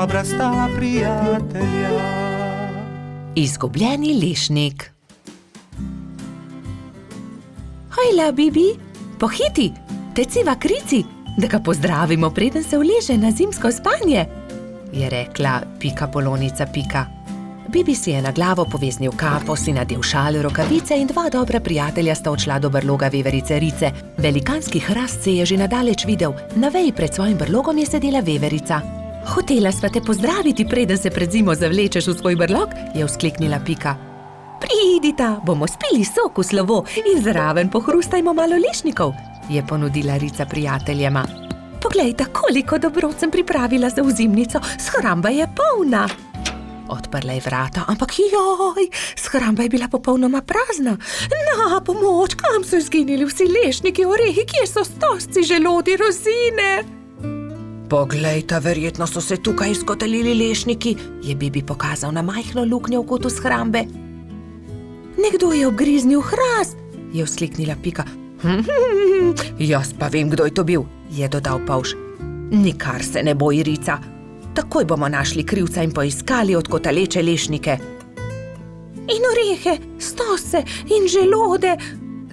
dobra sta prijatelja. Izgubljeni lešnik. Hojla, Bibi, pohiti, teciva k Rici, da ga pozdravimo, preden se uleže na zimsko spanje, je rekla Pika Polonica Pika. Bibi si je na glavo poveznil kapo, si nadel šal, rokavice in dva dobra prijatelja sta odšla do brloga veverice Rice. Velikanski hrast se je že nadaleč videl, na veji pred svojim brlogom je sedela veverica. Hotela sva te pozdraviti, preden se pred zimo zavlečeš v svoj brlog, je vzkliknila Pika. Pridita, bomo spili sok v slovo in zraven pohrustajmo malo lešnikov, je ponudila Rica prijateljema. Poglejta, koliko dobrot sem pripravila za ozimnico, shramba je polna. Odprla je vrata, ampak joj, shramba je bila popolnoma prazna. Na pomoč, kam so izginili vsi lešniki, orehi, kje so stosci, želodi, rozine? Poglejta, verjetno so se tukaj izkotalili lešniki, je Bibi pokazal na majhno luknjo v kotu shrambe. Nekdo je obgriznil hrast, je vzkliknila Pika. Jaz pa vem, kdo je to bil, je dodal Pavš. Nikar se ne boj, Rica. Takoj bomo našli krivca in poiskali odkotaleče lešnike. In orehe, stose in želode,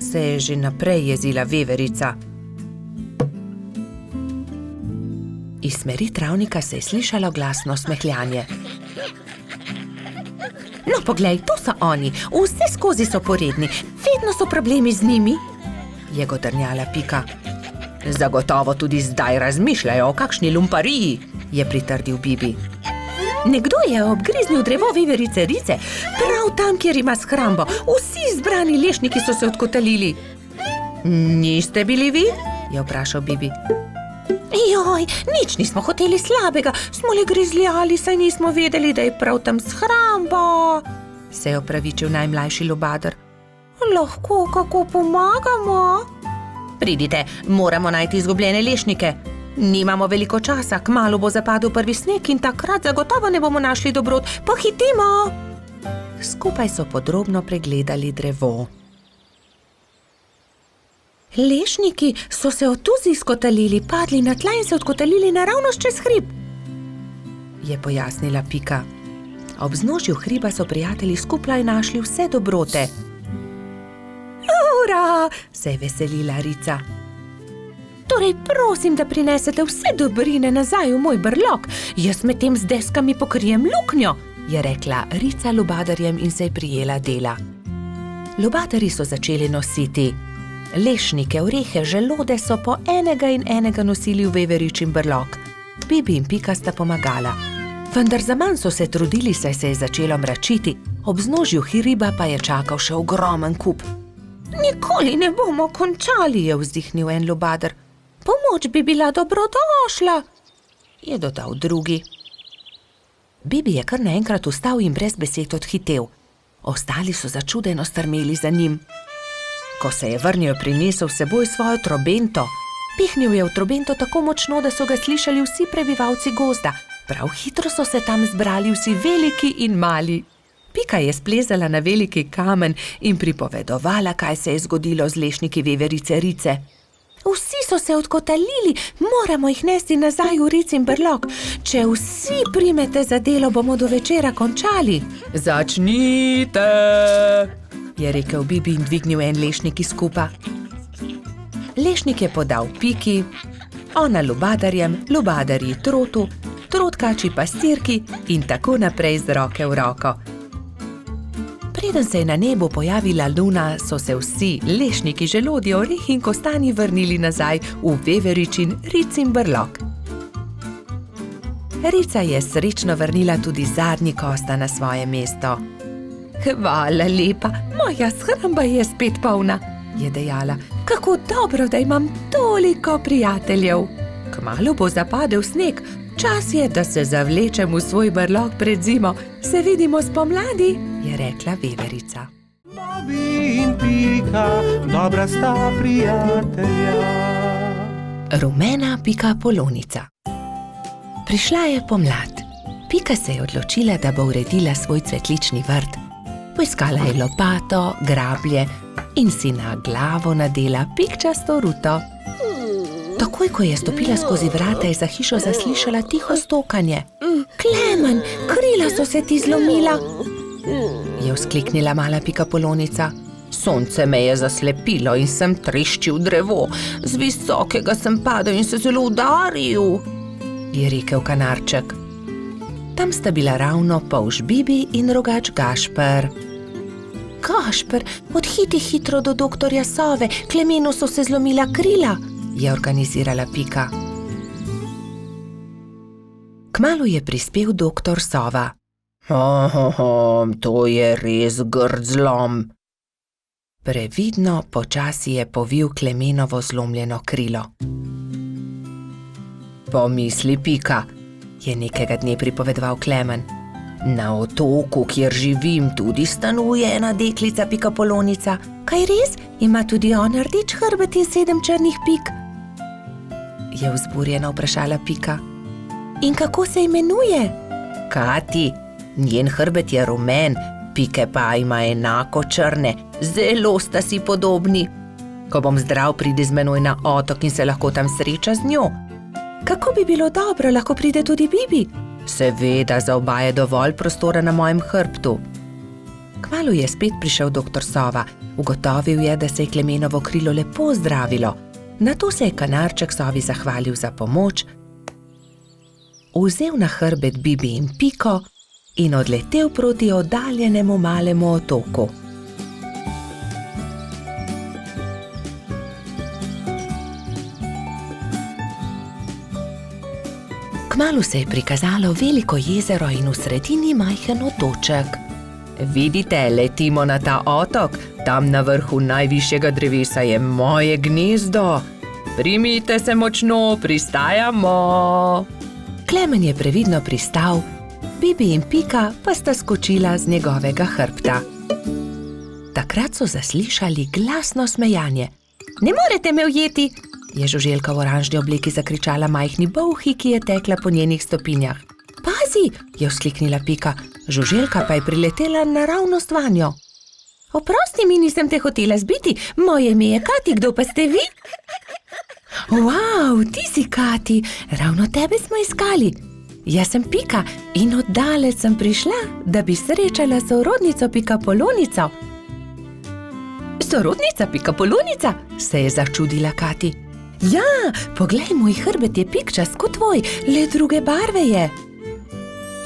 se je že naprej jezila veverica. Iz smeri travnika se je slišalo glasno smehljanje. No, poglej, to so oni, vse skozi so poredni, vedno so problemi z njimi, je godrnjala Pika. Zagotovo tudi zdaj razmišljajo o kakšni lumpariji, je pritrdil Bibi. Nekdo je obgriznil drevo veverice Rice, prav tam, kjer ima shrambo. Vsi zbrani lešniki so se odkotalili. Niste bili vi? Je vprašal Bibi. Joj, nič nismo hoteli slabega, smo le grizljali, saj nismo vedeli, da je prav tam shramba, se je opravičil najmlajši lubadar. Lahko kako pomagamo? Pridite, moramo najti izgubljene lešnike. Nimamo veliko časa, kmalu bo zapadel prvi sneg in takrat zagotovo ne bomo našli dobrot. Pohitimo! Skupaj so podrobno pregledali drevo. Lešniki so se od tuzi izkotalili, padli na tla in se odkotalili naravnost čez hrib, je pojasnila Pika. Ob vznožju hriba so prijatelji skupaj našli vse dobrote. Ura, se je veselila Rica. Torej prosim, da prinesete vse dobrine nazaj v moj brlog, jaz med tem z deskami pokrijem luknjo, je rekla Rica lubadarjem in se je prijela dela. Lubadarji so začeli nositi lešnike, orehe, želode so po enega in enega nosili v veveričin brlog. Bibi in Pika sta pomagala. Vendar zaman so se trudili, saj se je začelo mračiti, ob vznožju hriba pa je čakal še ogromen kup. Nikoli ne bomo končali, je vzdihnil en lubadar. Pomoč bi bila dobrodošla, je dodal drugi. Bibi je kar naenkrat vstal in brez besed odhitel. Ostali so začudeno strmeli za njim. Ko se je vrnil, prinesel s seboj svojo trobento. Pihnil je v trobento tako močno, da so ga slišali vsi prebivalci gozda. Prav hitro so se tam zbrali vsi veliki in mali. Pika je splezala na veliki kamen in pripovedovala, kaj se je zgodilo z lešniki veverice Rice. Vsi so se odkotalili, moramo jih nesti nazaj v Ricin brlog. Če vsi primete za delo, bomo do večera končali. Začnite, je rekel Bibi in dvignil en lešnik iz kupa. Lešnik je podal Piki, ona lubadarjem, lubadarji trotu, trotkači pastirki in tako naprej z roke v roko. Preden se je na nebu pojavila luna, so se vsi lešniki, želodje, orehi in kostanji vrnili nazaj v veveričin Ricin brlog. Rica je srečno vrnila tudi zadnji kosta na svoje mesto. Hvala lepa, moja shramba je spet polna, je dejala. Kako dobro, da imam toliko prijateljev. Kmalu bo zapadel sneg, čas je, da se zavlečem v svoj brlog pred zimo. Se vidimo spomladi, je rekla veverica. Bibi in Pika, dobra sta prijatelja. Rumena Pika Polonica. Prišla je pomlad. Pika se je odločila, da bo uredila svoj cvetlični vrt. Poiskala je lopato, grablje in si na glavo nadela pikčasto ruto. Takoj, ko je stopila skozi vrata, je za hišo zaslišala tiho stokanje. Klemen, krila so se ti zlomila, je vzkliknila mala pikapolonica. Sonce me je zaslepilo in sem treščil drevo. Z visokega sem padel in se zelo udaril, je rekel kanarček. Tam sta bila ravno polž Bibi in rogač Gašper. Gašper, odhiti hitro do doktorja Sove, Klemenu so se zlomila krila, je organizirala Pika. Kmalu je prispel doktor Sova. To je res grd zlom. Previdno počasi je povil Klemenovo zlomljeno krilo. Pomisli, Pika, je nekega dne pripovedoval Klemen. Na otoku, kjer živim, tudi stanuje ena deklica pikapolonica. Kaj res? Ima tudi ona rdeč hrbet in 7 črnih pik? Je vzburjeno vprašala Pika. In kako se imenuje? Kati, njen hrbet je rumen, pike pa ima enako črne, zelo sta si podobni. Ko bom zdrav, pridi z menoj na otok in se lahko tam sreča z njo. Kako bi bilo dobro, lahko pride tudi Bibi? Seveda, za oba je dovolj prostora na mojem hrbtu. Kmalu je spet prišel doktor Sova. Ugotovil je, da se je Klemenovo krilo lepo zdravilo. Nato se je kanarček Sovi zahvalil za pomoč, vzel na hrbet Bibi in Piko in odletel proti oddaljenemu malemu otoku. Kmalu se je prikazalo veliko jezero in v sredini majhen otoček. Vidite, letimo na ta otok, tam na vrhu najvišjega drevesa je moje gnezdo. Primite se močno, pristajamo. Klemen je previdno pristal, Bibi in Pika pa sta skočila z njegovega hrbta. Takrat so zaslišali glasno smejanje. Ne morete me ujeti, je žuželka v oranžni obleki zakričala majhni bolhi, ki je tekla po njenih stopinjah. Pazi, je vzkliknila Pika, žuželka pa je priletela naravnost vanjo. Oprosti mi, nisem te hotela zbiti, moje ime je Kati, kdo pa ste vi? Wow, ti si Kati, ravno tebe smo iskali. Jaz sem Pika in oddaleč sem prišla, da bi srečala sorodnico pikapolonico. Sorodnica pikapolonica, se je začudila Kati. Ja, poglej, moj hrbet je pikčast kot tvoj, le druge barve je.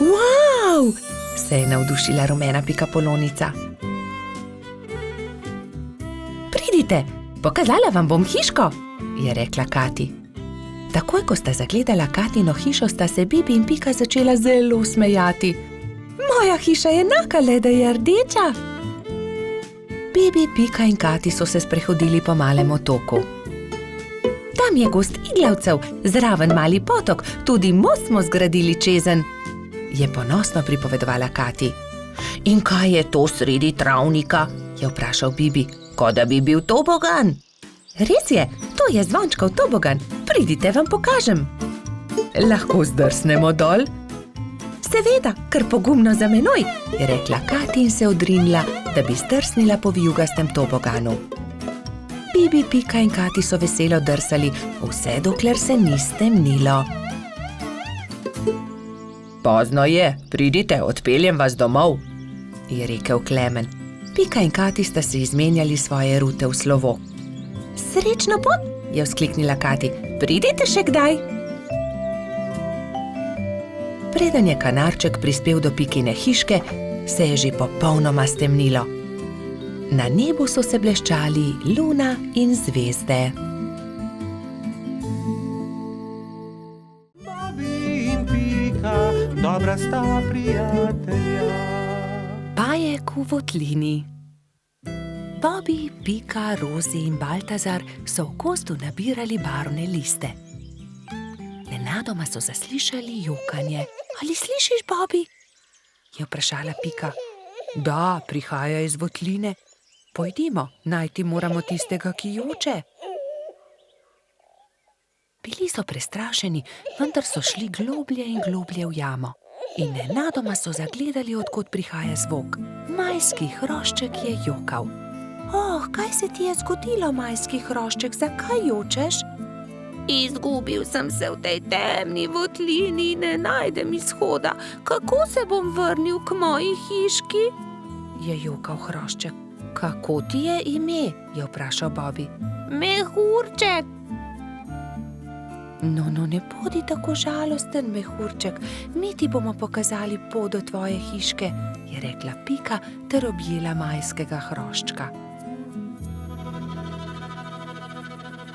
Wow, se je navdušila rumena pikapolonica. Pridite, pokazala vam bom hiško, je rekla Kati. Takoj, ko sta zagledala Katino hišo, sta se Bibi in Pika začela zelo smejati. Moja hiša je enaka, le da je rdeča. Bibi, Pika in Kati so se sprehodili po malem otoku. Tam je gost iglavcev, zraven mali potok, tudi most smo zgradili čezenj, je ponosno pripovedovala Kati. In kaj je to sredi travnika, je vprašal Bibi, kot da bi bil tobogan. Res je, to je zvončkov tobogan, pridite, vam pokažem. Lahko zdrsnemo dol? Seveda, kar pogumno za menoj, je rekla Kati in se odrinila, da bi zdrsnila po vijugastem toboganu. Bibi, Pika in Kati so veselo drsali, vse dokler se ni stemnilo. Pozno je, pridite, odpeljem vas domov, je rekel Klemen. Pika in Kati sta se izmenjali svoje rute v slovo. Srečno pot, je vzkliknila Kati, pridite še kdaj. Preden je kanarček prispel do Pikine hiške, se je že popolnoma stemnilo. Na nebu so se bleščali luna in zvezde. Bobi in Pika, dobra sta prijatelja. Bajek v votlini. Bobi, Pika, Rozi in Baltazar so v gozdu nabirali barvne liste. Nenadoma so zaslišali jokanje. Ali slišiš, Bobi? Je vprašala Pika. Da, prihaja iz votline. Pojdimo, najti moramo tistega, ki joče. Bili so prestrašeni, vendar so šli globlje in globlje v jamo. In nenadoma so zagledali, od kod prihaja zvok. Majski hrošček je jokal. Oh, kaj se ti je zgodilo, majski hrošček, zakaj jočeš? Izgubil sem se v tej temni votlini in ne najdem izhoda. Kako se bom vrnil k moji hiški? Je jokal hrošček. Kako ti je ime? Je vprašal Bobby. Mehurček. No, ne bodi tako žalosten, Mehurček. Mi ti bomo pokazali pot do tvoje hiške, je rekla Pika ter objela majskega hroščka.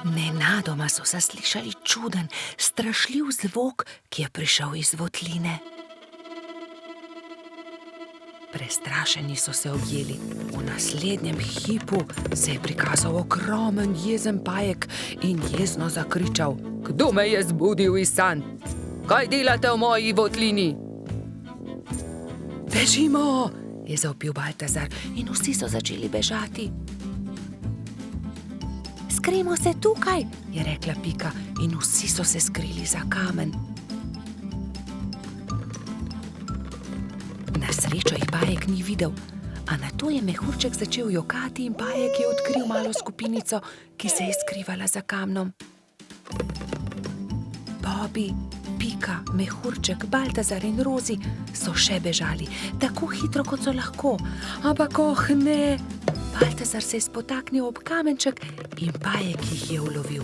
Nenadoma so zaslišali čuden, strašljiv zvok, ki je prišel iz votline. Prestrašeni so se objeli. V naslednjem hipu se je prikazal ogromen jezen pajek in jezno zakričal: Kdo me je zbudil iz sanj? Kaj delate v moji votlini? Bežimo, je zavpil Baltazar in vsi so začeli bežati. Skrijmo se tukaj, je rekla Pika in vsi so se skrili za kamen. Na srečo jih pajek ni videl, a nato je Mehurček začel jokati in pajek je odkril malo skupinico, ki se je skrivala za kamnom. Bobby, Pika, Mehurček, Baltazar in Rozi so še bežali, tako hitro, kot so lahko. Ampak ne! Baltazar se je spotaknil ob kamenček in pajek jih je ulovil.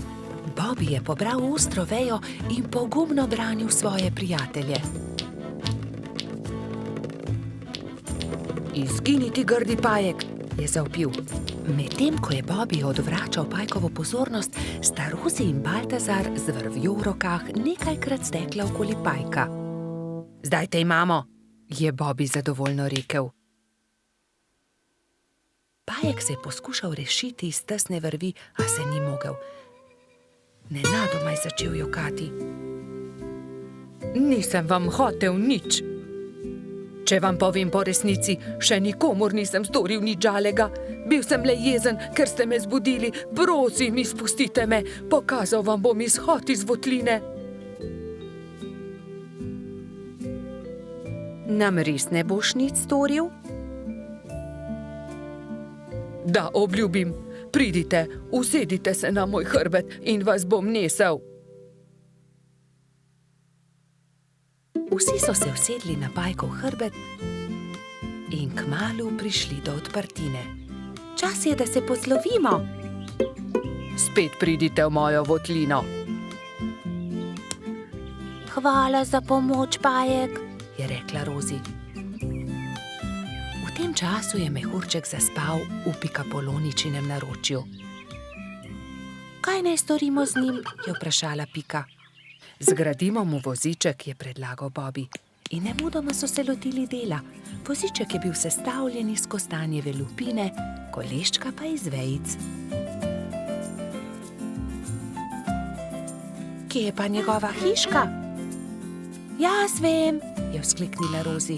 Bobby je pobral ostro vejo in pogumno branil svoje prijatelje. Izgini ti, grdi pajek, je zavpil. Medtem ko je Bobby odvračal pajkovo pozornost, sta Rozi in Baltazar z vrvjo v rokah nekajkrat stekla okoli pajka. Zdaj te imamo, je Bobby zadovoljno rekel. Pajek se je poskušal rešiti iz tesne vrvi, a se ni mogel. Nenadoma je začel jokati. Nisem vam hotel nič. Če vam povem po resnici, še nikomur nisem storil nič žalega. Bil sem le jezen, ker ste me zbudili. Prosim, izpustite me. Pokazal vam bom izhod iz votline. Nam res ne boš nič storil? Da, obljubim. Pridite, usedite se na moj hrbet in vas bom nesel. Vsi so se usedli na pajkov hrbet in kmalu prišli do odprtine. Čas je, da se poslovimo. Spet pridite v mojo votlino. Hvala za pomoč, pajek, je rekla Rozi. V tem času je Mehurček zaspal v Pikapoloničinem naročju. Kaj naj storimo z njim, je vprašala Pika. Zgradimo mu voziček, je predlagal Bobby. In nemudoma so se lotili dela. Voziček je bil sestavljen iz kostanjeve lupine, koleščka pa iz vejic. Kje je pa njegova hiška? Jaz vem, je vzkliknila Rozi.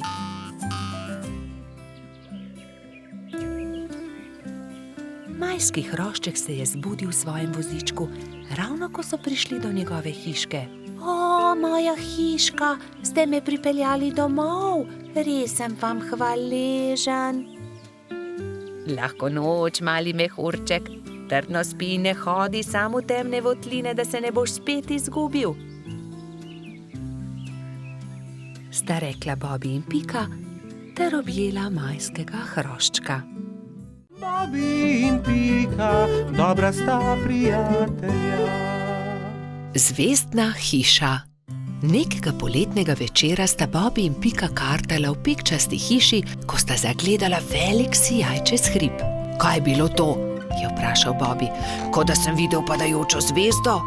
Majski hrošček se je zbudil v svojem vozičku, ravno ko so prišli do njegove hiške. O, moja hiška, ste me pripeljali domov, res sem vam hvaležen. Lahko noč, mali Mehurček, trdno spi in ne hodi sam v temne votline, da se ne boš spet izgubil. Sta rekla Bobby in Pika ter objela majskega hroščka. Bobby in Pika, dobra sta prijatelja. Zvezdna hiša. Nekega poletnega večera sta Bobby in Pika kartala v pikčasti hiši, ko sta zagledala velik sijaj čez hrib. Kaj je bilo to? Je vprašal Bobby. Kot da sem videl padajočo zvezdo.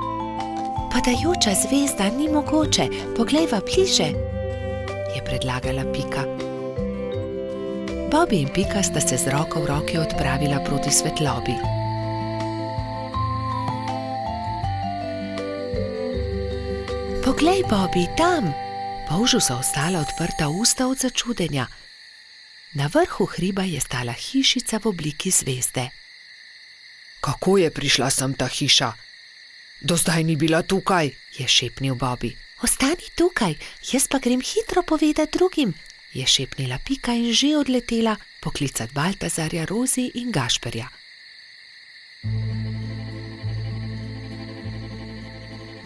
Padajoča zvezda ni mogoče, poglejva bliže, je predlagala Pika. Bobby in Pika sta se z roko v roki odpravila proti svetlobi. Poglej, Bobby, tam! Polžu so ostala odprta usta od začudenja. Na vrhu hriba je stala hišica v obliki zvezde. Kako je prišla sem ta hiša? Do zdaj ni bila tukaj, je šepnil Bobby. Ostani tukaj, jaz pa grem hitro povedati drugim, je šepnila Pika in že odletela poklicat Baltazarja, Rozi in Gašperja.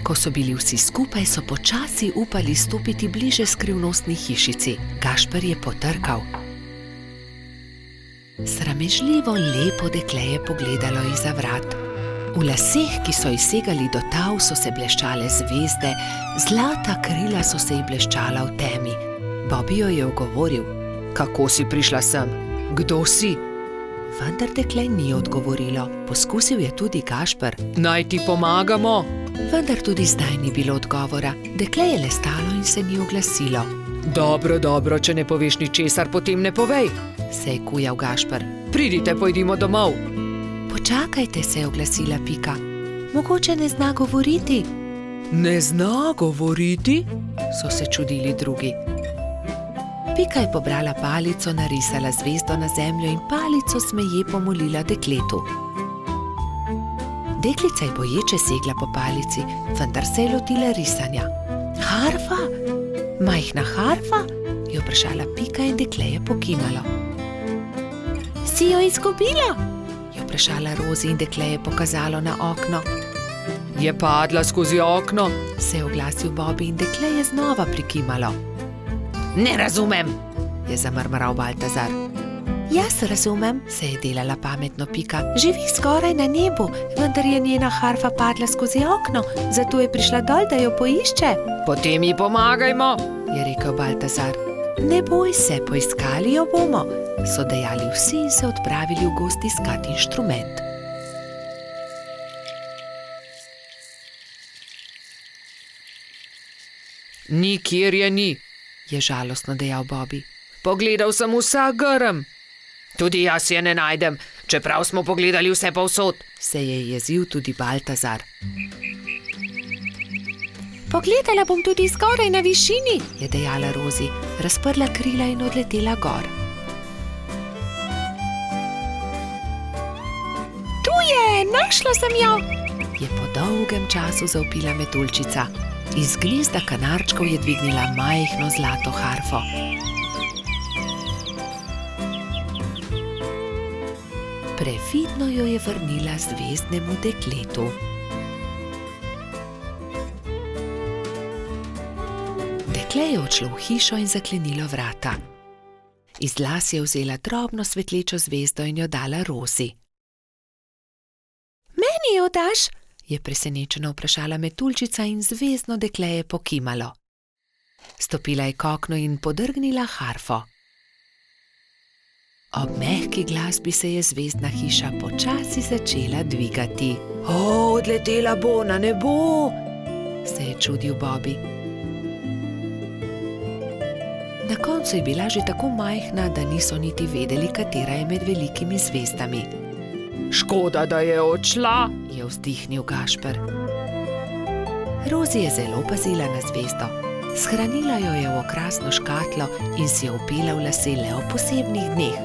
Ko so bili vsi skupaj, so počasi upali stopiti bliže skrivnostni hišici. Gašper je potrkal. Sramežljivo lepo dekle je pogledalo izza vrat. V laseh, ki so ji segali do tav, so se bleščale zvezde, zlata krila so se ji bleščala v temi. Bobby jo je ogovoril. Kako si prišla sem? Kdo si? Vendar dekle ni odgovorilo. Poskusil je tudi Gašper. Naj ti pomagamo? Vendar tudi zdaj ni bilo odgovora. Dekle je le stalo in se ni oglasilo. Dobro, če ne poveš ničesar, potem ne povej, se je kujal Gašper. Pridite, pojdimo domov. Počakajte, se je oglasila Pika. Mogoče ne zna govoriti. Ne zna govoriti? So se čudili drugi. Pika je pobrala palico, narisala zvezdo na zemljo in palico smeje pomolila dekletu. Deklica je boječe segla po palici, vendar se je lotila risanja. Harfa? Majhna harfa? Je vprašala Pika in dekle je pokimalo. Si jo izgubila? Je vprašala Rozi in dekle je pokazalo na okno. Je padla skozi okno, se je oglasil Bobby in dekle je znova prikimalo. Ne razumem, je zamrmral Baltazar. Jaz razumem, se je delala pametno Pika. Živi skoraj na nebu, vendar je njena harfa padla skozi okno, zato je prišla dol, da jo poišče. Potem ji pomagajmo, je rekel Baltazar. Ne boj se, poiskali jo bomo, so dejali vsi in se odpravili v gozd iskat inštrument. Nikjer je ni, je žalostno dejal Bobby. Pogledal sem vsak grm. Tudi jaz je ne najdem, čeprav smo pogledali vse povsod, se je jezil tudi Baltazar. Pogledala bom tudi zgoraj na višini, je dejala Rozi, razprla krila in odletela gor. Tu je, našla sem jo, je po dolgem času zavpila metuljčica. Iz gnezda kanarčkov je dvignila majhno zlato harfo. Previdno jo je vrnila zvezdnemu dekletu. Dekle je odšlo v hišo in zaklenilo vrata. Iz las je vzela drobno svetlečo zvezdo in jo dala Rozi. Meni jo daš? Je presenečeno vprašala metuljčica in zvezdno dekle je pokimalo. Stopila je k oknu in podrgnila harfo. Ob mehki glasbi se je zvezdna hiša počasi začela dvigati. Odletela bo na nebo, se je čudil Bobby. Na koncu je bila že tako majhna, da niso niti vedeli, katera je med velikimi zvezdami. Škoda, da je odšla, je vzdihnil Gašper. Rozi je zelo pazila na zvezdo. Shranila jo je v okrasno škatlo in si jo vpela v lase le ob posebnih dneh.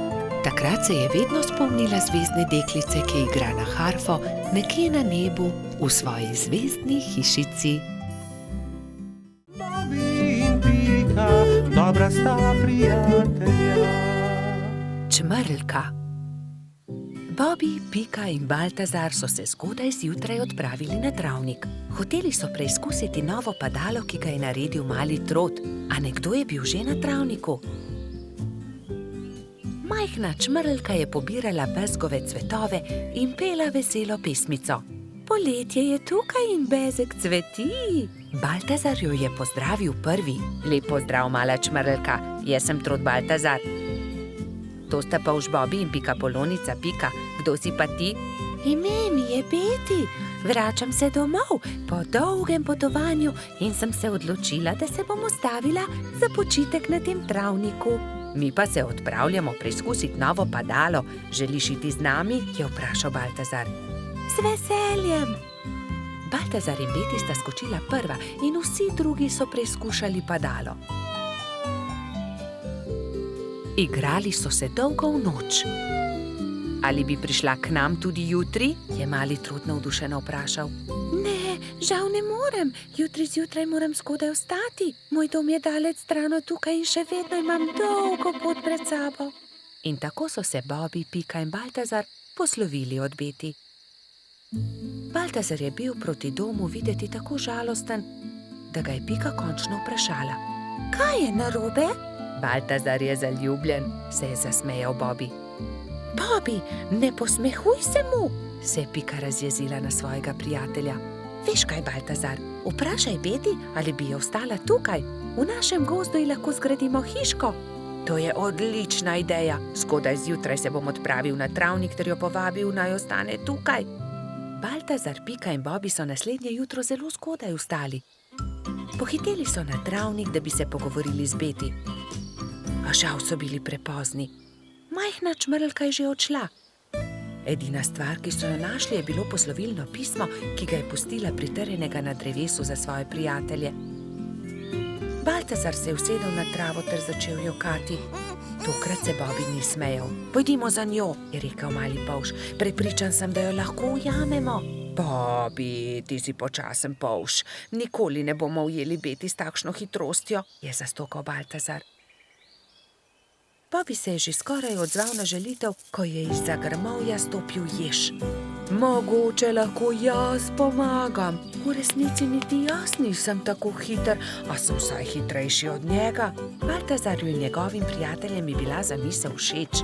Takrat se je vedno spomnila zvezdne deklice, ki igra na harfo nekje na nebu v svoji zvezdni hišici. Bobby in Pika, dobra sta prijatelja. Čmrlka. Bobby, Pika in Baltazar so se zgodaj zjutraj odpravili na travnik. Hoteli so preizkusiti novo padalo, ki ga je naredil mali trod, a nekdo je bil že na travniku. Majhna čmrlka je pobirala bezgove cvetove in pela veselo pesmico. Poletje je tukaj in bezeg cveti. Baltazar jo je pozdravil prvi. Lep pozdrav, mala čmrlka, jaz sem trod Baltazar. To sta pa už Bobby in Pika Polonica. Pika, kdo si pa ti? Ime mi je Beti, vračam se domov po dolgem potovanju in sem se odločila, da se bom ustavila za počitek na tem travniku. Mi pa se odpravljamo preizkusiti novo padalo. Želiš iti z nami? Je vprašal Baltazar. Z veseljem. Baltazar in Beti sta skočila prva in vsi drugi so preizkušali padalo. Igrali so se dolgo v noč. Ali bi prišla k nam tudi jutri? Je mali trud navdušeno vprašal. Ne, žal ne morem. Jutri zjutraj moram zgodaj vstati. Moj dom je daleč stran od tukaj in še vedno imam dolgo pot pred sabo. In tako so se Bobby, Pika in Baltazar poslovili od Beti. Baltazar je bil proti domu videti tako žalosten, da ga je Pika končno vprašala. Kaj je narobe? Baltazar je zaljubljen, se je zasmejal Bobby. Bobby, ne posmehuj se mu, se je Pika razjezila na svojega prijatelja. Veš kaj, Baltazar, vprašaj Beti, ali bi ostala tukaj. V našem gozdu ji lahko zgradimo hiško. To je odlična ideja. Zgodaj zjutraj se bom odpravil na travnik ter jo povabil, naj ostane tukaj. Baltazar, Pika in Bobby so naslednje jutro zelo zgodaj vstali. Pohiteli so na travnik, da bi se pogovorili z Beti. A žal so bili prepozni. Majhna čmrlka je že odšla. Edina stvar, ki so jo našli, je bilo poslovilno pismo, ki ga je pustila pritrjenega na drevesu za svoje prijatelje. Baltazar se je usedel na travo ter začel jokati. Tokrat se Bobby ni smejal. Pojdimo za njo, je rekel mali polž. Prepričan sem, da jo lahko ujamemo. Bobby, ti si počasen polž. Nikoli ne bomo ujeli Beti s takšno hitrostjo, je zastokal Baltazar. Bobby se je že skoraj odzval na želitev, ko je izza grmovja stopil jež. Mogoče lahko jaz pomagam. V resnici niti jaz nisem tako hiter, a sem vsaj hitrejši od njega. Baltazarju in njegovim prijateljem je bila zamisel všeč.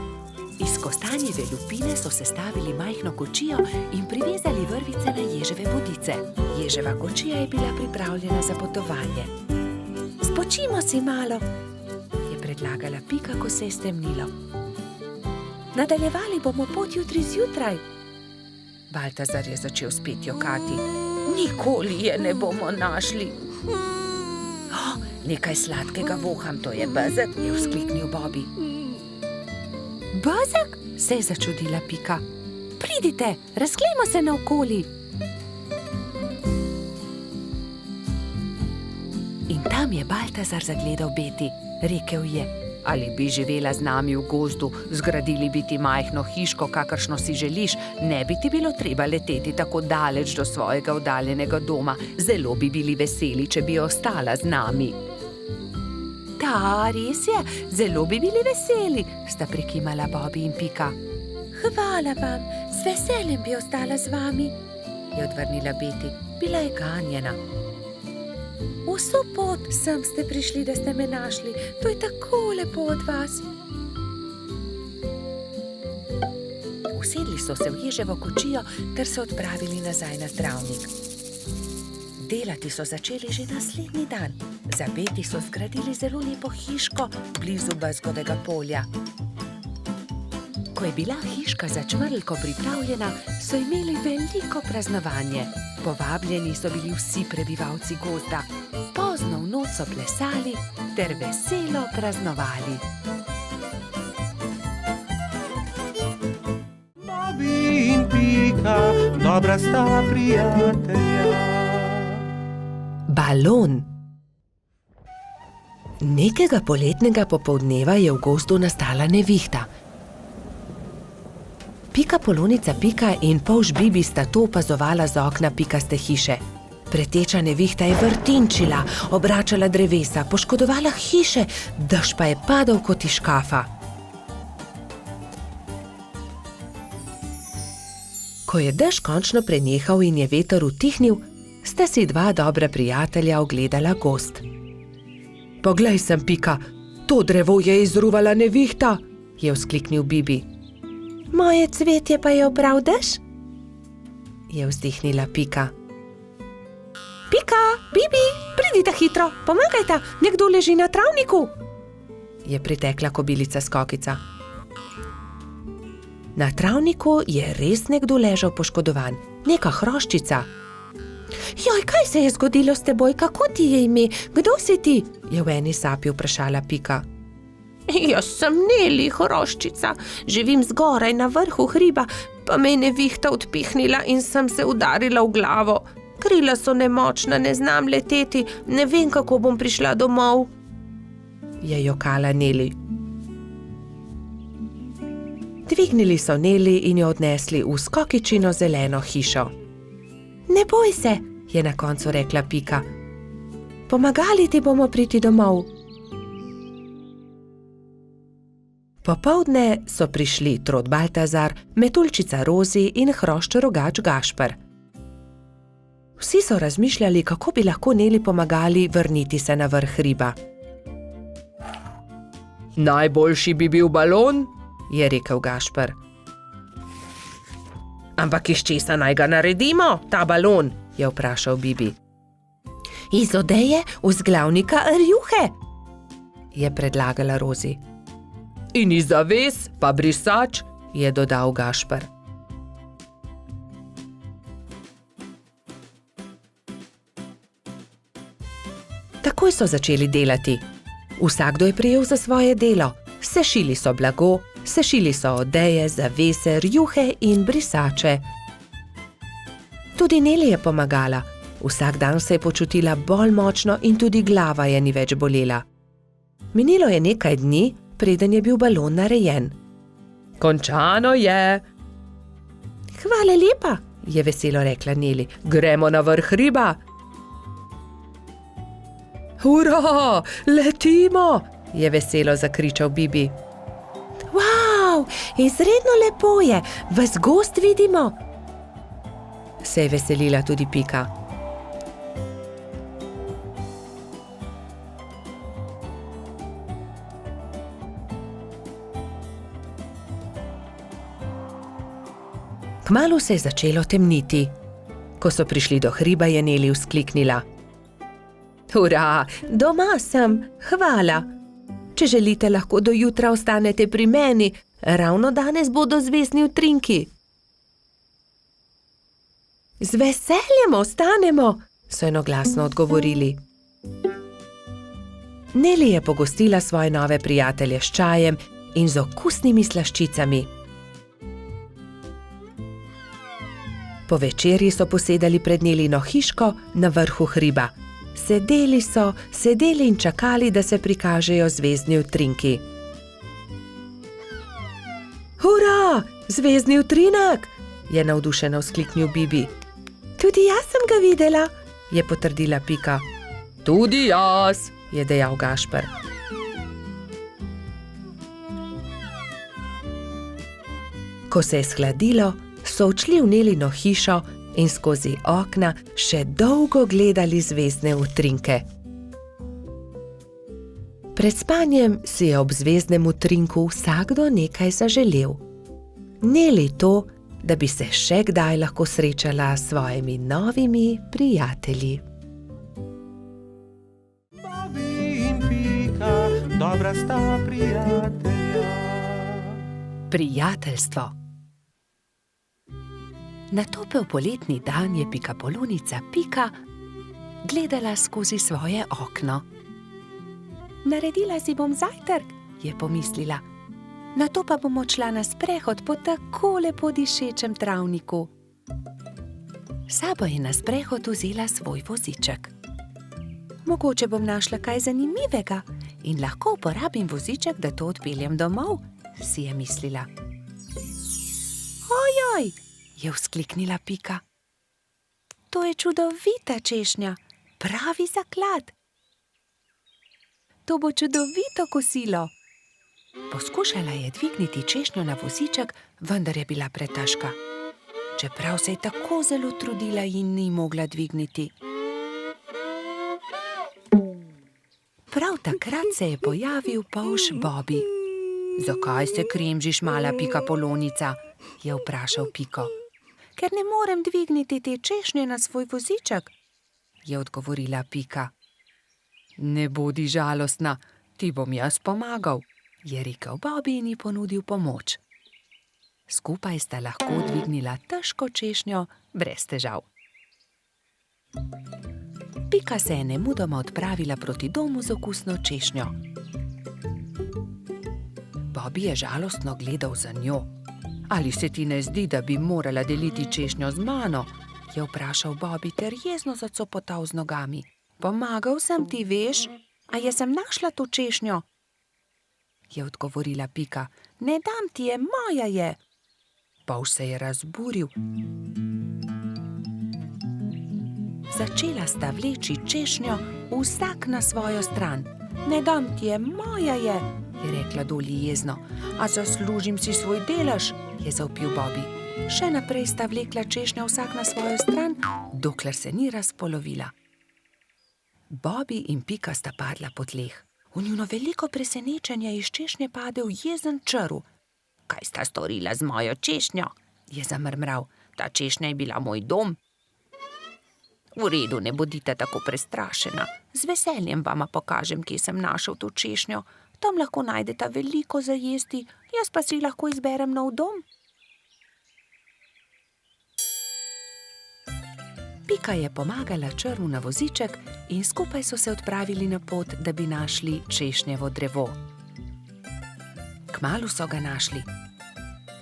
Iz kostanjeve lupine so sestavili majhno kočijo in privezali vrvice na ježeve bodice. Ježeva kočija je bila pripravljena za potovanje. Spočimo si malo, predlagala Pika, ko se je stemnilo. Nadaljevali bomo pot jutri zjutraj. Baltazar je začel spet jokati. Nikoli je ne bomo našli. Nekaj sladkega voham, to je bezeg, je vzkliknil Bobby. Bezeg? Se je začudila Pika. Pridite, razglejmo se naokoli. In tam je Baltazar zagledal Beti. Rekel je, ali bi živela z nami v gozdu, zgradili bi ti majhno hiško, kakršno si želiš, ne bi ti bilo treba leteti tako daleč do svojega oddaljenega doma. Zelo bi bili veseli, če bi ostala z nami. Da, res je, zelo bi bili veseli, sta prikimala Bobby in Pika. Hvala vam, z veseljem bi ostala z vami, je odvrnila Beti. Bila je ganjena. Vso pot sem ste prišli, da ste me našli. To je tako lepo od vas. Usedli so se v ježevo kočijo ter se odpravili nazaj na travnik. Delati so začeli že naslednji dan. Za Beti so zgradili zelo lepo hiško blizu bezgovega polja. Ko je bila hiška za čmrlko pripravljena, so imeli veliko praznovanje. Povabljeni so bili vsi prebivalci gozda. Pozno v noč so plesali ter veselo praznovali. Bobby in Pika, dobra sta prijatelja. Balon. Nekega poletnega popoldneva je v gozdu nastala nevihta. Pika Polonica Pika in polž Bibi sta to opazovala z okna pikaste hiše. Preteča nevihta je vrtinčila, obračala drevesa, poškodovala hiše, dež pa je padal kot iz škafa. Ko je dež končno prenehal in je veter utihnil, sta si dva dobra prijatelja ogledala gozd. Poglej sem, Pika, to drevo je izruvala nevihta, je vzkliknil Bibi. Moje cvetje pa je obral dež? Je vzdihnila Pika. Pika, Bibi, pridite hitro, pomagajta, nekdo leži na travniku, je pritekla kobilica Skokica. Na travniku je res nekdo ležal poškodovan, neka hroščica. Joj, kaj se je zgodilo s teboj, kako ti je ime, kdo si ti? Je v eni sapi vprašala Pika. Jaz sem Neli, hroščica, živim zgoraj na vrhu hriba, pa me je nevihta odpihnila in sem se udarila v glavo. Krila so nemočna, ne znam leteti, ne vem, kako bom prišla domov, je jokala Neli. Dvignili so Neli in jo odnesli v Skokičino zeleno hišo. Ne boj se, je na koncu rekla Pika. Pomagali ti bomo priti domov. Popoldne so prišli Trod Baltazar, Metuljčica Rozi in hrošč rogač Gašper. Vsi so razmišljali, kako bi lahko Neli pomagali vrniti se na vrh hriba. Najboljši bi bil balon, je rekel Gašper. Ampak iz česa naj ga naredimo, ta balon, je vprašal Bibi. Iz odeje vzglavnika rjuhe, je predlagala Rozi. In iz zaves pa brisač, je dodal Gašper. Takoj so začeli delati. Vsakdo je prijel za svoje delo. Sešili so blago, sešili so odeje, zavese, rjuhe in brisače. Tudi Neli je pomagala. Vsak dan se je počutila bolj močno in tudi glava je ni več bolela. Minilo je nekaj dni, preden je bil balon narejen. Končano je. Hvala lepa, je veselo rekla Neli. Gremo na vrh hriba. Hurra, letimo, je veselo zakričal Bibi. Wow, izredno lepo je, ves gozd vidimo. Se je veselila tudi Pika. Kmalu se je začelo temniti. Ko so prišli do hriba, je Neli vzkliknila. Hurra, doma sem, hvala. Če želite, lahko do jutra ostanete pri meni, ravno danes bodo zvezdni utrinki. Z veseljem ostanemo, so enoglasno odgovorili. Neli je pogostila svoje nove prijatelje s čajem in z okusnimi slaščicami. Po večerji so posedali pred Nelino hiško na vrhu hriba. Sedeli in čakali, da se prikažejo zvezdni utrinki. Hurra, zvezdni utrinek, je navdušeno vzkliknil Bibi. Tudi jaz sem ga videla, je potrdila Pika. Tudi jaz, je dejal Gašper. Ko se je shladilo, so odšli v Nelino hišo in skozi okna še dolgo gledali zvezdne utrinke. Pred spanjem si je ob zvezdnem utrinku vsakdo nekaj zaželel. Neli to, da bi se še kdaj lahko srečala s svojimi novimi prijatelji. Bobby in Pika, dobra sta prijatelja. Prijateljstvo. Na topel poletni dan je pikapolonica Pika gledala skozi svoje okno. Naredila si bom zajtrk, je pomislila. Nato pa bom odšla na sprehod po tako lepo dišečem travniku. S sabo je na sprehod vzela svoj voziček. Mogoče bom našla kaj zanimivega in lahko uporabim voziček, da to odpeljem domov, si je mislila. Ojoj, je vzkliknila Pika. To je čudovita češnja, pravi zaklad. To bo čudovito kosilo. Poskušala je dvigniti češnjo na voziček, vendar je bila pretežka. Čeprav se je tako zelo trudila in ni mogla dvigniti. Prav takrat se je pojavil polž Bobby. Zakaj se kremžiš, mala pikapolonica? Je vprašal Piko. Ker ne morem dvigniti te češnje na svoj voziček, je odgovorila Pika. Ne bodi žalostna, ti bom jaz pomagal, je rekel Bobby in ji ponudil pomoč. Skupaj sta lahko dvignila težko češnjo brez težav. Pika se je nemudoma odpravila proti domu z okusno češnjo. Bobby je žalostno gledal za njo. Ali se ti ne zdi, da bi morala deliti češnjo z mano? Je vprašal Bobby ter jezno zacopotal z nogami. Pomagal sem ti, veš, a jaz sem našla to češnjo? Je odgovorila Pika. Ne dam ti je, moja je. Polž se je razburil. Začela sta vleči češnjo, vsak na svojo stran. Ne dam ti je, moja je rekla Dolly jezno. A zaslužim si svoj delež, je zavpil Bobby. Še naprej sta vlekla češnjo vsak na svojo stran, dokler se ni razpolovila. Bobby in Pika sta padla po tleh. V njuno veliko presenečenje iz češnje padel jezen črv. Kaj sta storila z mojo češnjo? Je zamrmral. Ta češnja je bila moj dom. V redu, ne bodite tako prestrašena. Z veseljem vama pokažem, kje sem našel to češnjo. Tam lahko najdeta veliko za jesti, jaz pa si lahko izberem nov dom. Pika je pomagala črvu na voziček in skupaj so se odpravili na pot, da bi našli češnjevo drevo. Kmalu so ga našli.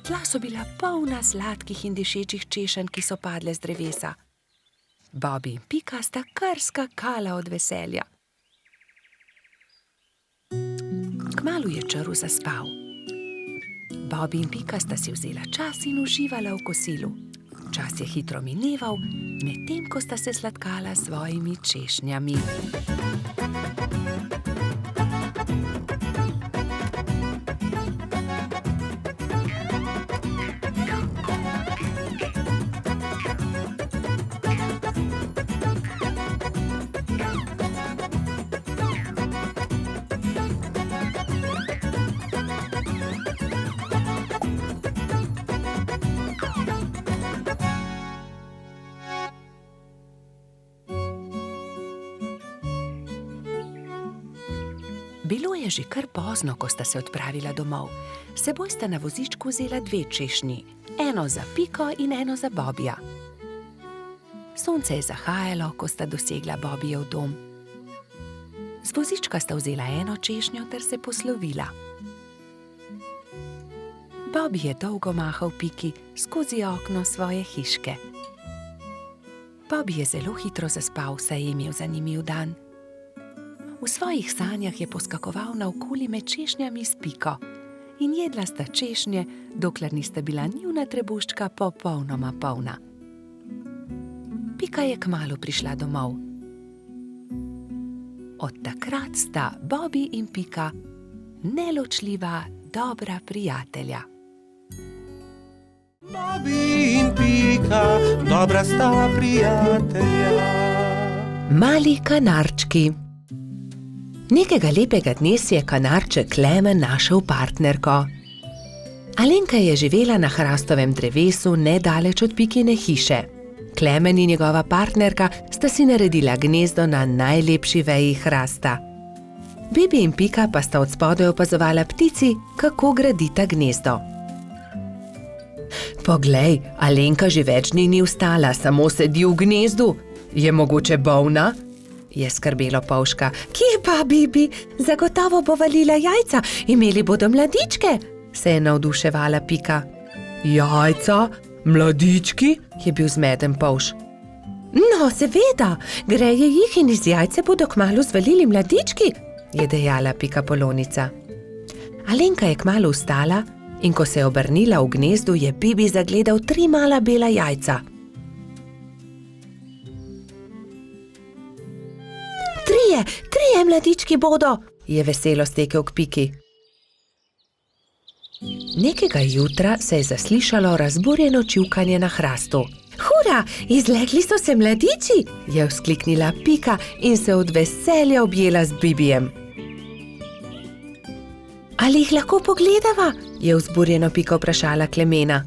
Tla so bila polna sladkih in dišečih češenj, ki so padle z drevesa. Bobby in Pika sta kar skakala od veselja. Kmalu je črv zaspal. Bobby in Pika sta si vzela čas in uživala v kosilu. Čas je hitro mineval, medtem ko sta se sladkala s svojimi češnjami. Bilo je že kar pozno, ko sta se odpravila domov. S seboj sta na vozičku vzela 2 češnji, eno za Piko in eno za Bobbyja. Sonce je zahajalo, ko sta dosegla Bobbyjev dom. Z vozička sta vzela eno češnjo ter se poslovila. Bobby je dolgo mahal Piki skozi okno svoje hiške. Bobby je zelo hitro zaspal, saj je imel zanimiv dan. V svojih sanjah je poskakoval naokoli med češnjami s Piko in jedla sta češnje, dokler nista bila njuna trebuščka popolnoma polna. Pika je kmalu prišla domov. Od takrat sta Bobby in Pika neločljiva, dobra prijatelja. Bobby in Pika, dobra sta prijatelja. Mali kanarčki. Nekega lepega dne si je kanarček Klemen našel partnerko. Alenka je živela na hrastovem drevesu nedaleč od Pikine hiše. Klemen in njegova partnerka sta si naredila gnezdo na najlepši veji hrasta. Bibi in Pika pa sta od spodaj opazovala ptici, kako gradita gnezdo. Poglej, Alenka že več dni ni vstala, samo sedi v gnezdu. Je mogoče bolna? Je skrbelo Polška. Kje pa, Bibi? Zagotovo bo valila jajca, imeli bodo mladičke, se je navduševala Pika. Jajca? Mladički? Je bil zmeden Polš. No, seveda, greje jih in iz jajce bodo kmalu zvalili mladički, je dejala Pika Polonica. Alenka je kmalu vstala in ko se je obrnila v gnezdu, je Bibi zagledal 3 mala bela jajca. Trije mladički bodo, je veselo stekel k Piki. Nekega jutra se je zaslišalo razburjeno čivkanje na hrastu. Hura, izlegli so se mladiči, je vzkliknila Pika in se od veselja objela z Bibijem. Ali jih lahko pogledava? Je vzburjeno Pika vprašala Klemena.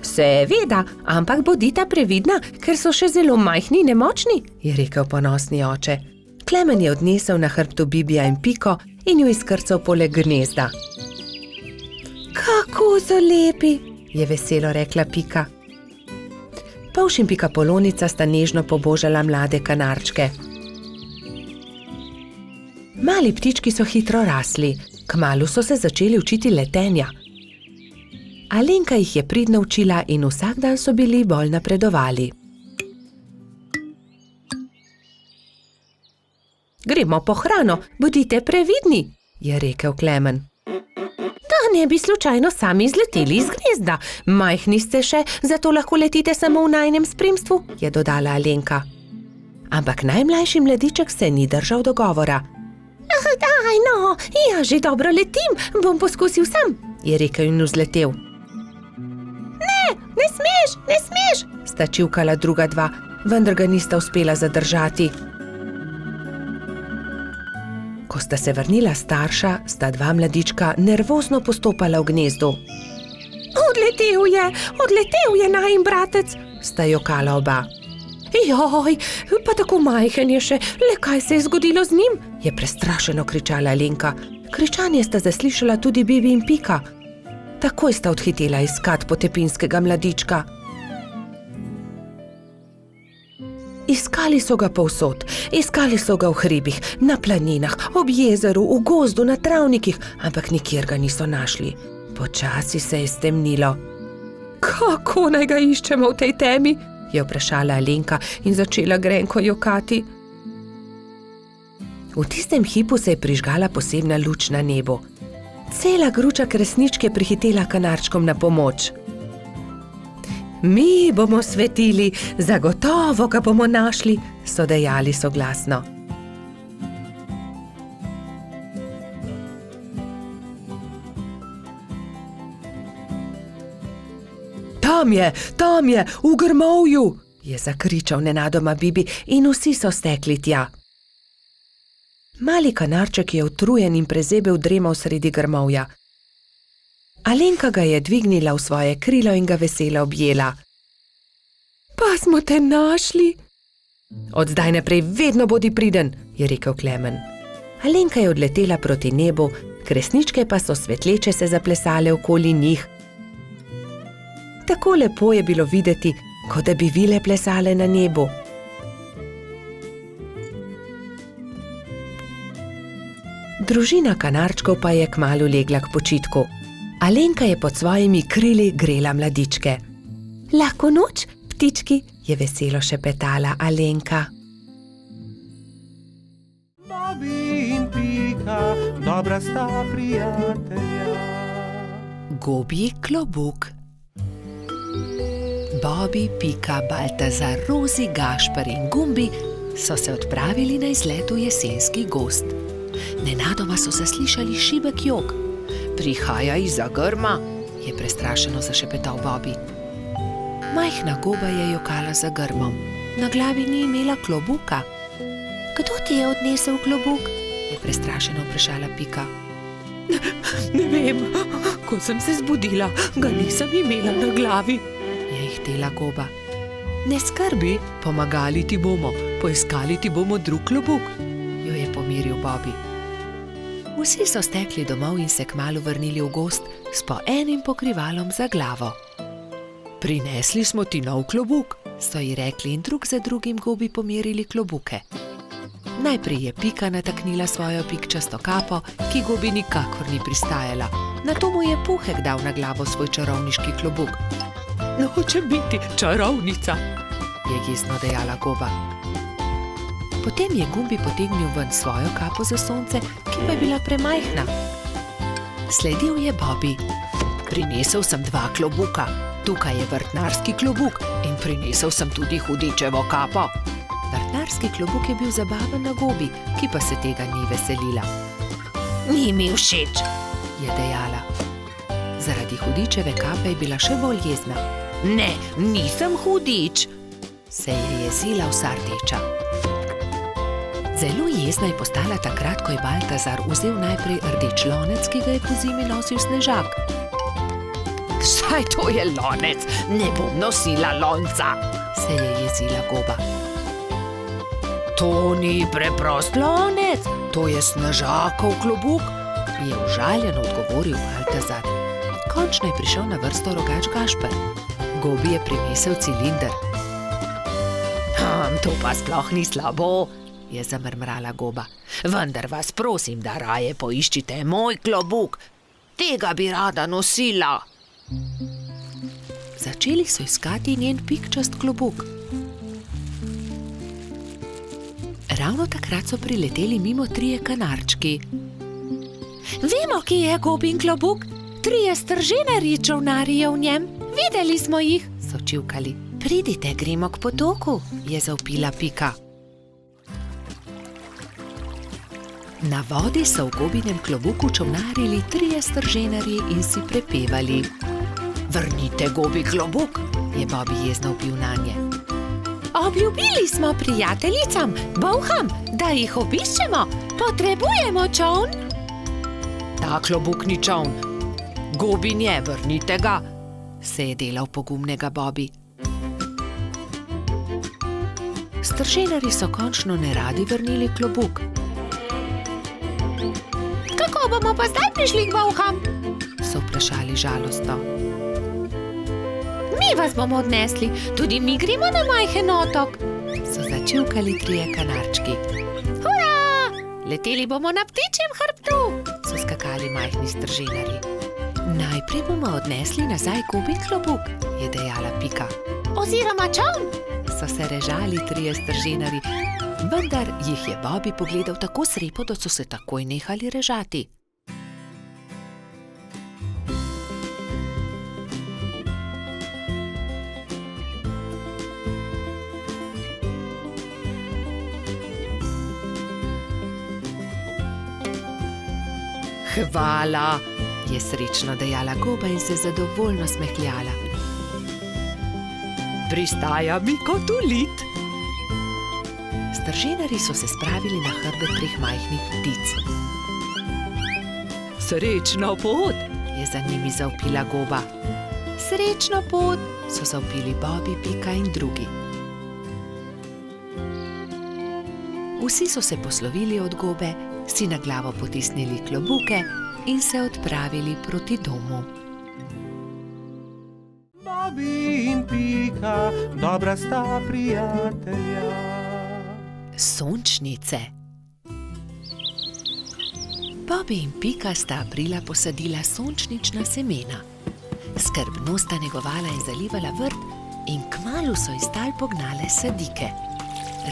Seveda, ampak bodita previdna, ker so še zelo majhni in nemočni, je rekel ponosni oče. Klemen je odnesel na hrbtu Bibija in Piko in jo izkrcal poleg gnezda. Kako so lepi, je veselo rekla Pika. Polš in Pika Polonica sta nežno pobožala mlade kanarčke. Mali ptički so hitro rasli, kmalu so se začeli učiti letenja. Alenka jih je pridno učila in vsak dan so bili bolj napredovali. Gremo po hrano, bodite previdni, je rekel Klemen. Da ne bi slučajno sami izleteli iz gnezda. Majhni ste še, zato lahko letite samo v najinem spremstvu, je dodala Alenka. Ampak najmlajši mladiček se ni držal dogovora. Daj no, ja že dobro letim, bom poskusil sam, je rekel in vzletel. Ne, ne smeš, sta čivkala druga dva, vendar ga nista uspela zadržati. Ko sta se vrnila starša, sta dva mladička nervozno postopala v gnezdu. Odletel je najin bratec, sta jokala oba. Joj, pa tako majhen je še, le kaj se je zgodilo z njim? Je prestrašeno kričala Alenka. Kričanje sta zaslišala tudi Bibi in Pika. Takoj sta odhitela iskat potepinskega mladička. Iskali so ga povsod, iskali so ga v hribih, na planinah, ob jezeru, v gozdu, na travnikih, ampak nikjer ga niso našli. Počasi se je stemnilo. Kako naj ga iščemo v tej temi? Je vprašala Alenka in začela grenko jokati. V tistem hipu se je prižgala posebna luč na nebu. Cela gruča kresničk je prihitela kanarčkom na pomoč. Mi bomo svetili, zagotovo ga bomo našli, so dejali soglasno. Tam je, v grmovju, je zakričal nenadoma Bibi in vsi so stekli tja. Mali kanarček je utrujen in prezebel dremal sredi grmovja. Alenka ga je dvignila v svoje krilo in ga veselo objela. Pa smo te našli. Od zdaj naprej vedno bodi priden, je rekel Klemen. Alenka je odletela proti nebu, kresničke pa so svetleče se zaplesale okoli njih. Tako lepo je bilo videti, kot da bi vile plesale na nebu. Družina kanarčkov pa je kmalu legla k počitku. Alenka je pod svojimi krili grela mladičke. Lahko noč, ptički, je veselo šepetala Alenka. Bobi in Pika, dobra sta prijatelja. Gobji klobuk. Bobi, Pika, Baltazar, Rozi, Gašper in Gumbi so se odpravili na izlet v jesenski gozd. Nenadoma so zaslišali šibek jok. Prihaja izza grma, je prestrašeno zašepetal Bobi. Majhna goba je jokala za grmom. Na glavi ni imela klobuka. Kdo ti je odnesel klobuk? Je prestrašeno vprašala Pika. Ne vem, ko sem se zbudila, ga nisem imela na glavi, je ihtela goba. Ne skrbi, pomagali ti bomo, poiskali ti bomo drug klobuk, jo je pomiril Bobi. Vsi so stekli domov in se kmalu vrnili v gozd s po enim pokrivalom za glavo. Prinesli smo ti nov klobuk, so ji rekli in drug za drugim gobi pomerili klobuke. Najprej je Pika nataknila svojo pikčasto kapo, ki gobi nikakor ni pristajala. Nato mu je Puhek dal na glavo svoj čarovniški klobuk. Hoče biti čarovnica, je jezno dejala goba. Potem je Gumbi potegnil ven svojo kapo za sonce, ki pa je bila premajhna. Sledil je Bobi. Prinesel sem 2 klobuka. Tukaj je vrtnarski klobuk in prinesel sem tudi hudičevo kapo. Vrtnarski klobuk je bil zabaven na gobi, ki pa se tega ni veselila. Ni mi všeč, je dejala. Zaradi hudičeve kape je bila še bolj jezna. Ne, nisem hudič, se je jezila vsa rdeča. Zelo jezna je postala takrat, ko je Baltazar vzel najprej rdeč lonec, ki ga je pozimi nosil Snežak. Saj to je lonec, ne bom nosila lonca, se je jezila goba. To ni preprost lonec, to je Snežakov klobuk, je užaljeno odgovoril Baltazar. Končno je prišel na vrsto rogač Gašper. Gobi je prinesel cilinder. To pa sploh ni slabo, je zamrmrala goba. Vendar vas prosim, da raje poiščite moj klobuk. Tega bi rada nosila. Začeli so iskati njen pikčast klobuk. Ravno takrat so prileteli mimo 3 kanarčki. Vemo, kje je gobin klobuk. 3 stržinarji čolnarijo v njem. Videli smo jih, so čivkali. Pridite, gremo k potoku, je zavpila Pika. Na vodi so v gobinem klobuku čolnarili 3 stržinarji in si prepevali. Vrnite gobi klobuk, je Bobby jezno vpil nanje. Obljubili smo prijateljicam, bolham, da jih obiščemo. Potrebujemo čoln. Ta klobuk ni čoln. Gobinje, vrnite ga, se je delal pogumnega Bobby. Stržinarji so končno neradi vrnili klobuk. Kako bomo pa zdaj prišli k bolham? So vprašali žalostno. Mi vas bomo odnesli, tudi mi gremo na majhen otok, so začivkali 3 kanarčki. Hurra! Leteli bomo na ptičjem hrbtu, so skakali majhni stržinarji. Najprej bomo odnesli nazaj Gobin klobuk, je dejala Pika. Oziroma čoln, so se režali 3 stržinarji, vendar jih je Bobby pogledal tako srepo, da so se takoj nehali režati. Hvala, je srečno dejala Goba in se zadovoljno smehljala. Pristaja mi kot ulit. Stržinarji so se spravili na hrbet 3 majhnih ptic. Srečno pot, je za njimi zavpila Goba. Srečno pot, so zavpili Bobby, Pika in drugi. Vsi so se poslovili od Gobe, si na glavo potisnili klobuke in se odpravili proti domu. Bobby in Pika, dobra sta prijatelja. Sončnice. Bobby in Pika sta aprila posadila sončnična semena. Skrbno sta negovala in zalivala vrt in kmalu so iz tal pognale sadike.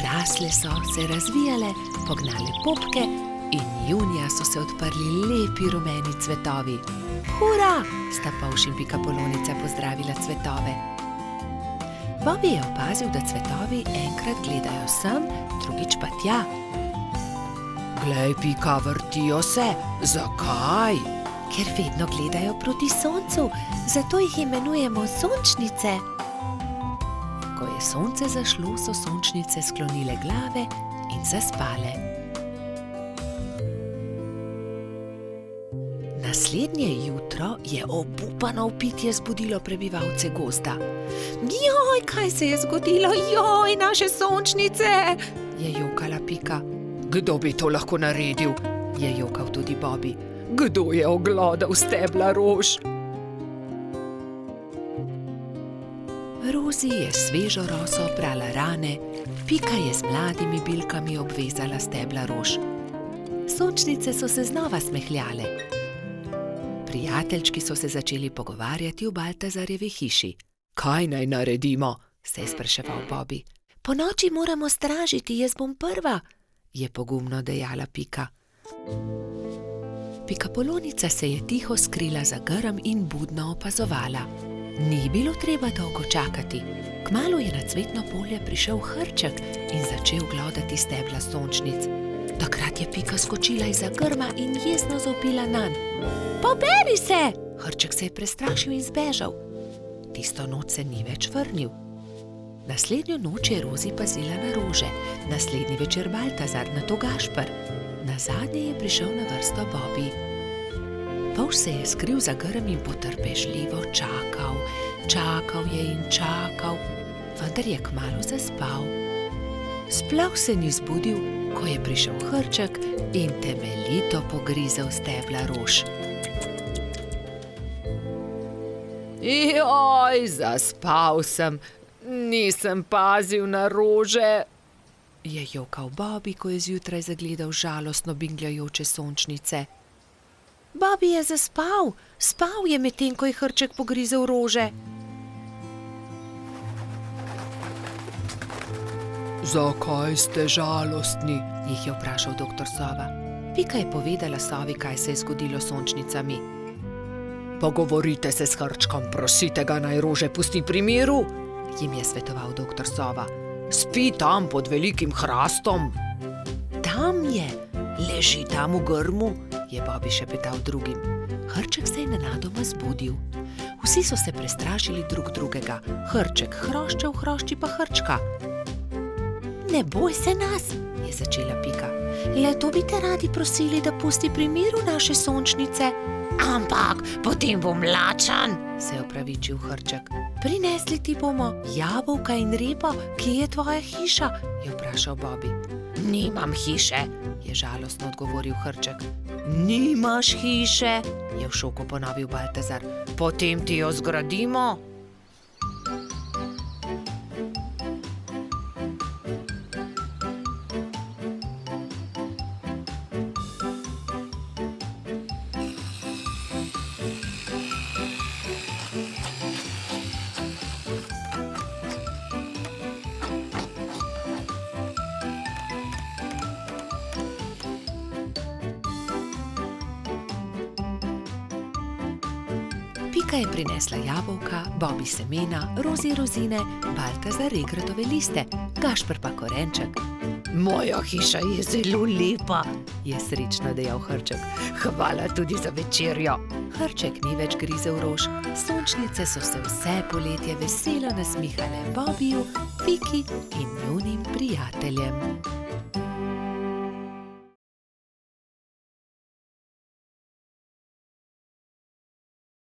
Rasle so, se razvijale, pognale popke in junija so se odprli lepi rumeni cvetovi. Hura! Sta Polž in Pikapolonica pozdravila cvetove. Bobby je opazil, da cvetovi enkrat gledajo sem, drugič pa tja. Glej, Pika, vrtijo se. Zakaj? Ker vedno gledajo proti soncu, zato jih imenujemo sončnice. Ko je sonce zašlo, so sončnice sklonile glave in zaspale. Naslednje jutro je obupano vpitje zbudilo prebivalce gozda. Joj, kaj se je zgodilo? Joj, naše sončnice! Je jokala Pika. Kdo bi to lahko naredil? Je jokal tudi Bobby. Kdo je oglodal stebla rož? Rozi je svežo roso oprala rane, Pika je z mladimi bilkami obvezala stebla rož. Sončnice so se znova smehljale. Prijateljčki so se začeli pogovarjati v Baltazarjevi hiši. Kaj naj naredimo? Se je spraševal Bobby. Ponoči moramo stražiti, jaz bom prva, je pogumno dejala Pika. Pikapolonica se je tiho skrila za grm in budno opazovala. Ni bilo treba dolgo čakati. Kmalu je na cvetno polje prišel hrček in začel glodati stebla sončnic. Takrat je Pika skočila izza grma in jezno zavpila nanj. Poberi se! Hrček se je prestrašil in zbežal. Tisto noč se ni več vrnil. Naslednjo noč je Rozi pazila na rože, naslednji večer Baltazar, nato Gašper. Nazadnje je prišel na vrsto Bobby. Polž se je skril za grm in potrpežljivo čakal. Čakal je in čakal, vendar je kmalu zaspal. Sploh se ni zbudil, ko je prišel hrček in temeljito pogrizel stebla rož. Joj, zaspal sem, nisem pazil na rože, je jokal Bobby, ko je zjutraj zagledal žalostno bingljajoče sončnice. Bobby je zaspal, spal je medtem, ko je hrček pogrizel rože. Zakaj ste žalostni? Jih je vprašal doktor Sova. Pika je povedala Sovi, kaj se je zgodilo s sončnicami. Pogovorite se s hrčkom, prosite ga, naj rože pusti pri miru, jim je svetoval doktor Sova. Spi tam pod velikim hrastom. Tam je, leži tam v grmu, je Bobby šepetal drugim. Hrček se je nenadoma zbudil. Vsi so se prestrašili drug drugega, hrček hrošča, v hrošči pa hrčka. Ne boj se nas, je začela Pika. Le to bi te radi prosili, da pusti pri miru naše sončnice. Ampak potem bom lačen, se je opravičil hrček. Prinesli ti bomo jabolka in repo, kje je tvoja hiša, je vprašal Bobby. Nimam hiše, je žalostno odgovoril hrček. Nimaš hiše, je v šoku ponovil Baltazar. Potem ti jo zgradimo. Pika je prinesla jabolka, Bobby semena, Rozi rozine, Baltazar regratove liste, Gašper pa korenček. Moja hiša je zelo lepa, je srečno dejal hrček. Hvala tudi za večerjo. Hrček ni več grizel rož, sončnice so se vse poletje veselo nasmihale Bobbyju, Piki in njunim prijateljem.